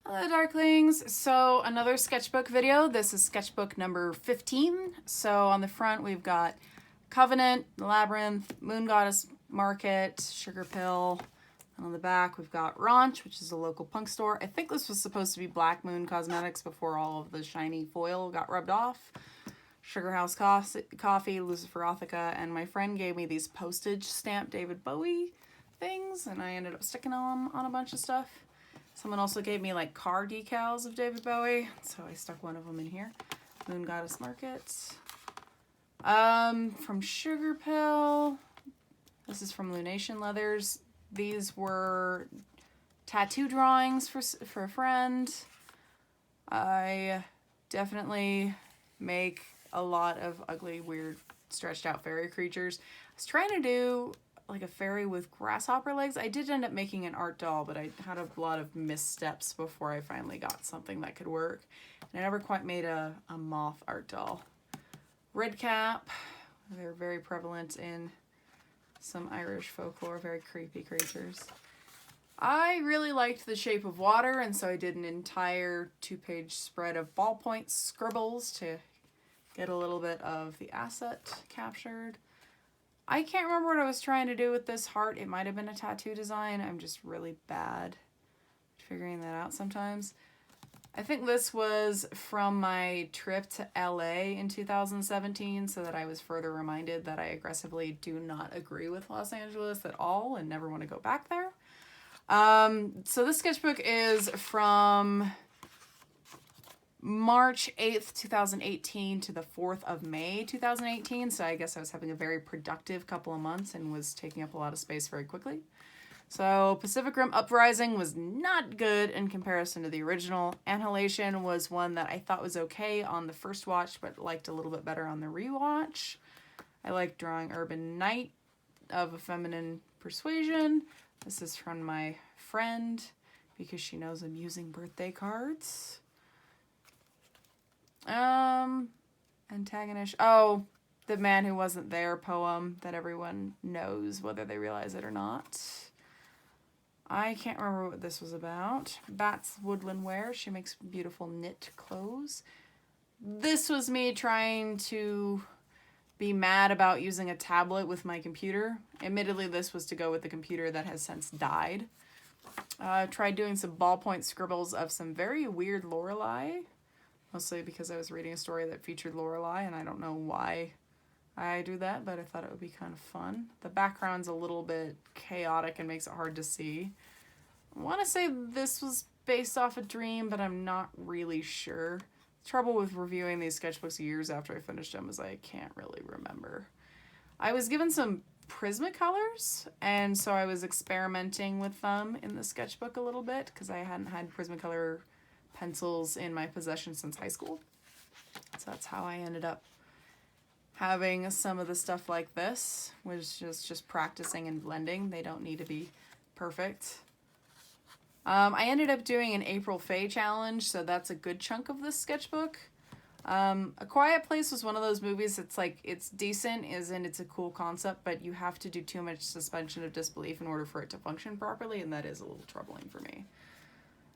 Hello Darklings! So another sketchbook video. This is sketchbook number 15. So on the front we've got Covenant, Labyrinth, Moon Goddess Market, Sugar Pill. And on the back we've got Ranch, which is a local punk store. I think this was supposed to be Black Moon Cosmetics before all of the shiny foil got rubbed off. Sugar House Coffee, Luciferothica, and my friend gave me these postage stamp David Bowie things, and I ended up sticking them on a bunch of stuff. Someone also gave me like car decals of David Bowie, so I stuck one of them in here. Moon Goddess Market. From Sugar Pill. This is from Lunation Leathers. These were tattoo drawings for a friend. I definitely make a lot of ugly, weird, stretched out fairy creatures. I was trying to do like a fairy with grasshopper legs. I did end up making an art doll, but I had a lot of missteps before I finally got something that could work. And I never quite made a moth art doll. Red cap. They're very prevalent in some Irish folklore, very creepy creatures. I really liked the shape of water, and so I did an entire 2-page spread of ballpoint scribbles to get a little bit of the asset captured. I can't remember what I was trying to do with this heart. It might have been a tattoo design. I'm just really bad at figuring that out sometimes. I think this was from my trip to LA in 2017, so that I was further reminded that I aggressively do not agree with Los Angeles at all and never want to go back there. So this sketchbook is from March 8th, 2018 to the 4th of May, 2018. So I guess I was having a very productive couple of months and was taking up a lot of space very quickly. So Pacific Rim Uprising was not good in comparison to the original. Annihilation was one that I thought was okay on the first watch, but liked a little bit better on the rewatch. I like drawing Urban Knight of a Feminine Persuasion. This is from my friend because she knows I'm using birthday cards. Antagonist. Oh, the Man Who Wasn't There poem that everyone knows whether they realize it or not. I can't remember what this was about. Bat's Woodland Wear. She makes beautiful knit clothes. This was me trying to be mad about using a tablet with my computer. Admittedly, this was to go with the computer that has since died. Tried doing some ballpoint scribbles of some very weird Lorelei. Mostly because I was reading a story that featured Lorelei, and I don't know why I do that, but I thought it would be kind of fun. The background's a little bit chaotic and makes it hard to see. I want to say this was based off a dream, but I'm not really sure. The trouble with reviewing these sketchbooks years after I finished them is I can't really remember. I was given some Prismacolors, and so I was experimenting with them in the sketchbook a little bit because I hadn't had Prismacolor pencils in my possession since high school. So that's how I ended up having some of the stuff like this, which is just practicing and blending. They don't need to be perfect. I ended up doing an April Faye challenge, so that's a good chunk of this sketchbook. A Quiet Place was one of those movies that's like, it's decent, it's a cool concept, but you have to do too much suspension of disbelief in order for it to function properly, and that is a little troubling for me.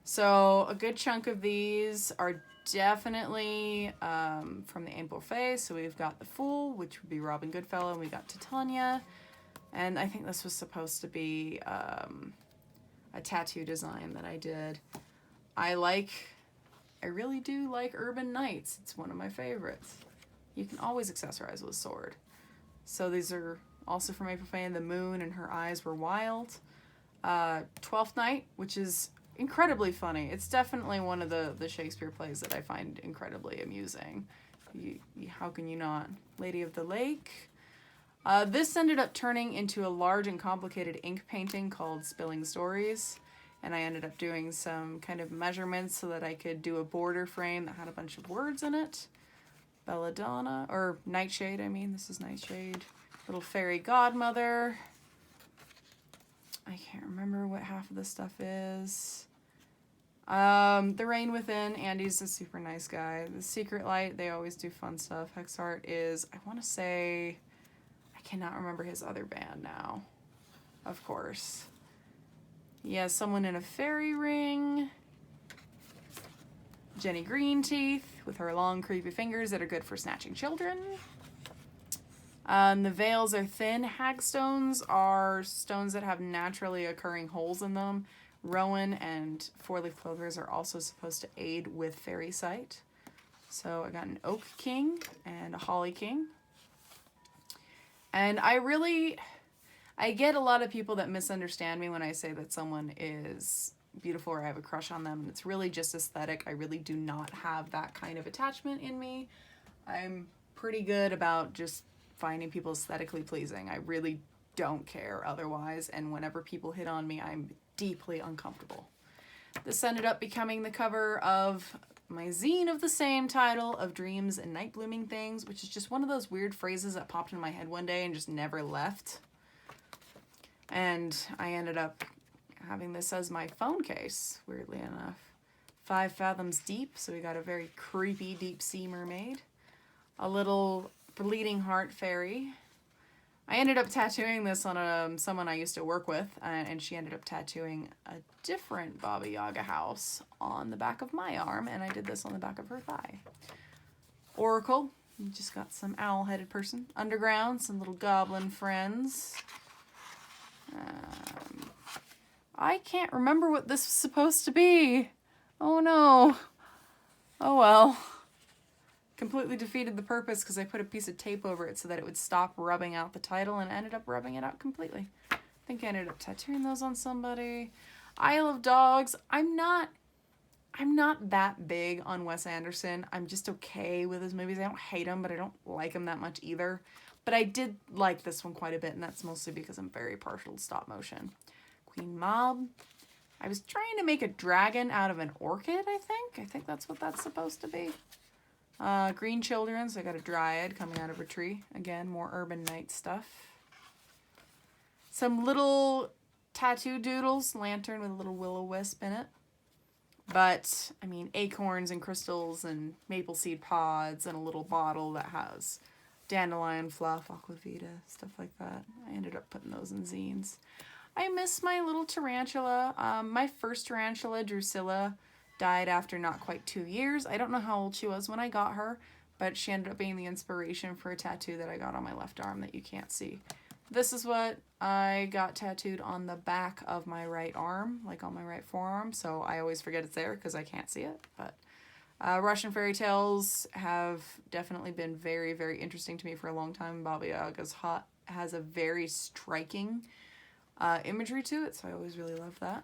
So a good chunk of these are definitely from the April Faye. So we've got The Fool, which would be Robin Goodfellow, and we got Titania. And I think this was supposed to be a tattoo design that I did. I really do like Urban Knights. It's one of my favorites. You can always accessorize with a sword. So these are also from April Faye, and The Moon and Her Eyes Were Wild. 12th Night, which is incredibly funny. It's definitely one of the Shakespeare plays that I find incredibly amusing. How can you not? Lady of the Lake. This ended up turning into a large and complicated ink painting called Spilling Stories, and I ended up doing some kind of measurements so that I could do a border frame that had a bunch of words in it. Belladonna, or Nightshade, I mean. This is Nightshade. Little Fairy Godmother. I can't remember what half of this stuff is. The Rain Within. Andy's a super nice guy. The Secret Light, they always do fun stuff. Hex Art is, I want to say, I cannot remember his other band now. Of course. He has Someone in a Fairy Ring. Jenny Green Teeth with her long, creepy fingers that are good for snatching children. The veils are thin. Hagstones are stones that have naturally occurring holes in them. Rowan and four-leaf clovers are also supposed to aid with fairy sight. So I got an Oak King and a Holly King. And I get a lot of people that misunderstand me when I say that someone is beautiful or I have a crush on them. It's really just aesthetic. I really do not have that kind of attachment in me. I'm pretty good about just finding people aesthetically pleasing. I really don't care otherwise, and whenever people hit on me, I'm deeply uncomfortable. This ended up becoming the cover of my zine of the same title, of Dreams and Night Blooming Things, which is just one of those weird phrases that popped in my head one day and just never left. And I ended up having this as my phone case, weirdly enough. 5 fathoms deep, so we got a very creepy deep sea mermaid. A little bleeding heart fairy. I ended up tattooing this on someone I used to work with, and she ended up tattooing a different Baba Yaga house on the back of my arm, and I did this on the back of her thigh. Oracle, we just got some owl-headed person. Underground, some little Goblin Friends. I can't remember what this was supposed to be. Oh no. Oh well. Completely defeated the purpose because I put a piece of tape over it so that it would stop rubbing out the title, and ended up rubbing it out completely. I think I ended up tattooing those on somebody. Isle of Dogs. I'm not that big on Wes Anderson. I'm just okay with his movies. I don't hate him, but I don't like him that much either. But I did like this one quite a bit, and that's mostly because I'm very partial to stop motion. Queen Mob. I was trying to make a dragon out of an orchid, I think. I think that's what that's supposed to be. Green Children, so I got a dryad coming out of a tree. Again, more urban night stuff. Some little tattoo doodles, lantern with a little will-o-wisp in it. But, I mean, acorns and crystals and maple seed pods and a little bottle that has dandelion fluff, aquavita, stuff like that. I ended up putting those in zines. I miss my little tarantula. My first tarantula, Drusilla, died after not quite 2 years. I don't know how old she was when I got her, but she ended up being the inspiration for a tattoo that I got on my left arm that you can't see. This is what I got tattooed on the back of my right arm, like on my right forearm, so I always forget it's there because I can't see it. But Russian fairy tales have definitely been very, very interesting to me for a long time. Baba Yaga's has a very striking imagery to it, so I always really love that.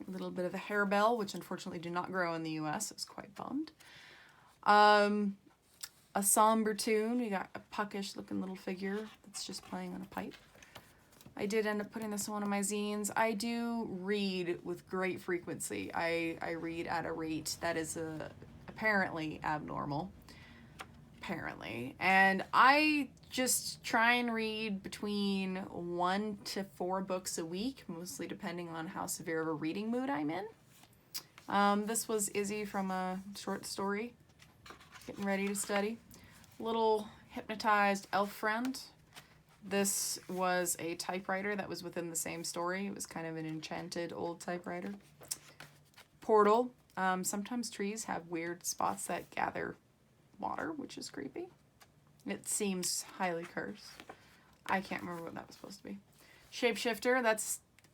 A little bit of a harebell, which unfortunately do not grow in the US. I was quite bummed. A somber tune. We got a puckish looking little figure that's just playing on a pipe. I did end up putting this in one of my zines. I do read with great frequency. I read at a rate that is apparently abnormal. Apparently. And I just try and read between 1 to 4 books a week, mostly depending on how severe of a reading mood I'm in. This was Izzy from a short story, getting ready to study. Little hypnotized elf friend. This was a typewriter that was within the same story. It was kind of an enchanted old typewriter. Portal. Sometimes trees have weird spots that gather water, which is creepy. It seems highly cursed. I can't remember what that was supposed to be. Shapeshifter,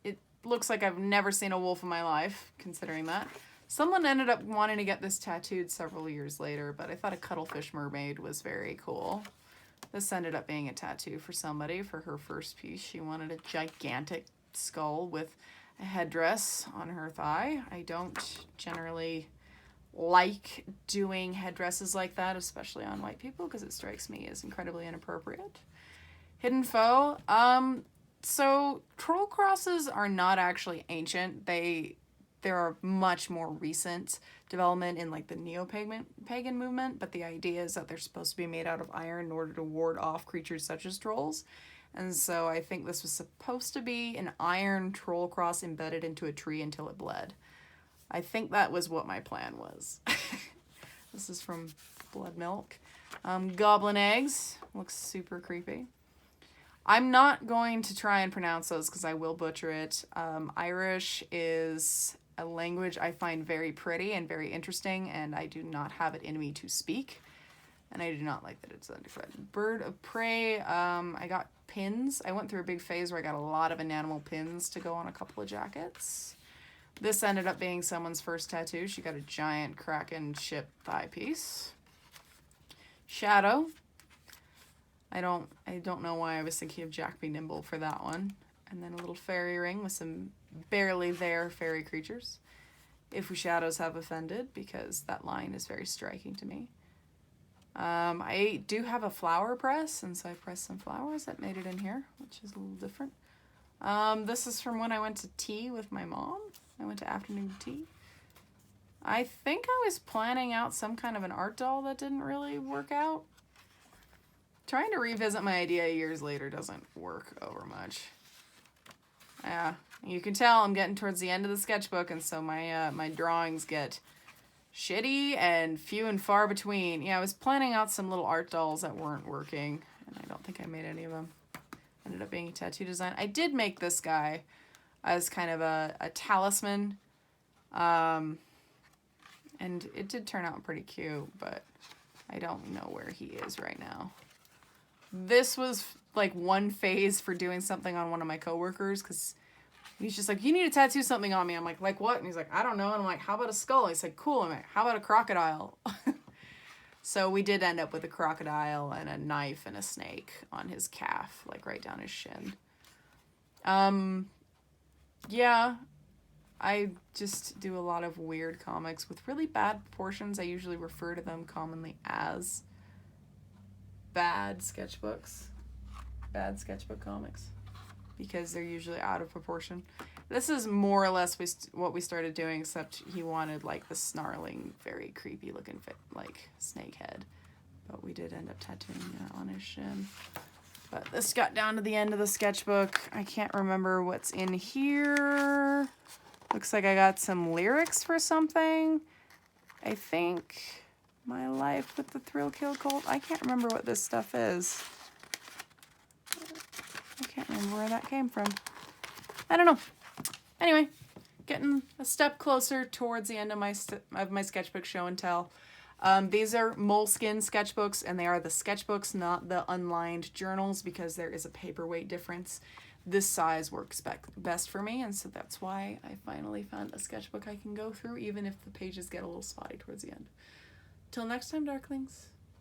it looks like I've never seen a wolf in my life, considering that. Someone ended up wanting to get this tattooed several years later, but I thought a cuttlefish mermaid was very cool. This ended up being a tattoo for somebody for her first piece. She wanted a gigantic skull with a headdress on her thigh. I don't generally like doing headdresses like that, especially on white people, because it strikes me as incredibly inappropriate. Hidden Foe. So troll crosses are not actually ancient. There are much more recent development in like the neo-pagan movement, but the idea is that they're supposed to be made out of iron in order to ward off creatures such as trolls. And so I think this was supposed to be an iron troll cross embedded into a tree until it bled. I think that was what my plan was. This is from Blood Milk. Goblin Eggs. Looks super creepy. I'm not going to try and pronounce those because I will butcher it. Irish is a language I find very pretty and very interesting, and I do not have it in me to speak. And I do not like that it's undefined. Bird of Prey, I got pins. I went through a big phase where I got a lot of enamel pins to go on a couple of jackets. This ended up being someone's first tattoo. She got a giant Kraken ship thigh piece. Shadow. I don't know why I was thinking of Jack Be Nimble for that one. And then a little fairy ring with some barely there fairy creatures. If shadows have offended, because that line is very striking to me. I do have a flower press, and so I pressed some flowers that made it in here, which is a little different. This is from when I went to tea with my mom. I went to afternoon tea. I think I was planning out some kind of an art doll that didn't really work out. Trying to revisit my idea years later doesn't work over much. Yeah, you can tell I'm getting towards the end of the sketchbook, and so my drawings get shitty and few and far between. Yeah, I was planning out some little art dolls that weren't working, and I don't think I made any of them. Ended up being a tattoo design. I did make this guy as kind of a talisman, and it did turn out pretty cute, but I don't know where he is right now. This was like one phase for doing something on one of my coworkers, because he's just like, you need to tattoo something on me. I'm like what? And he's like, I don't know. And I'm like, how about a skull? And he's like, cool. I'm like, how about a crocodile? So we did end up with a crocodile and a knife and a snake on his calf, like right down his shin. Yeah, I just do a lot of weird comics with really bad proportions. I usually refer to them commonly as bad sketchbooks. Bad sketchbook comics. Because they're usually out of proportion. This is more or less what we started doing, except he wanted like the snarling, very creepy looking like snake head. But we did end up tattooing that on his shin. But this got down to the end of the sketchbook. I can't remember what's in here. Looks like I got some lyrics for something. I think My Life with the Thrill Kill Cult. I can't remember what this stuff is. I can't remember where that came from. I don't know. Anyway, getting a step closer towards the end of my sketchbook show and tell. These are Moleskine sketchbooks, and they are the sketchbooks, not the unlined journals, because there is a paperweight difference. This size works best for me, and so that's why I finally found a sketchbook I can go through, even if the pages get a little spotty towards the end. Till next time, Darklings.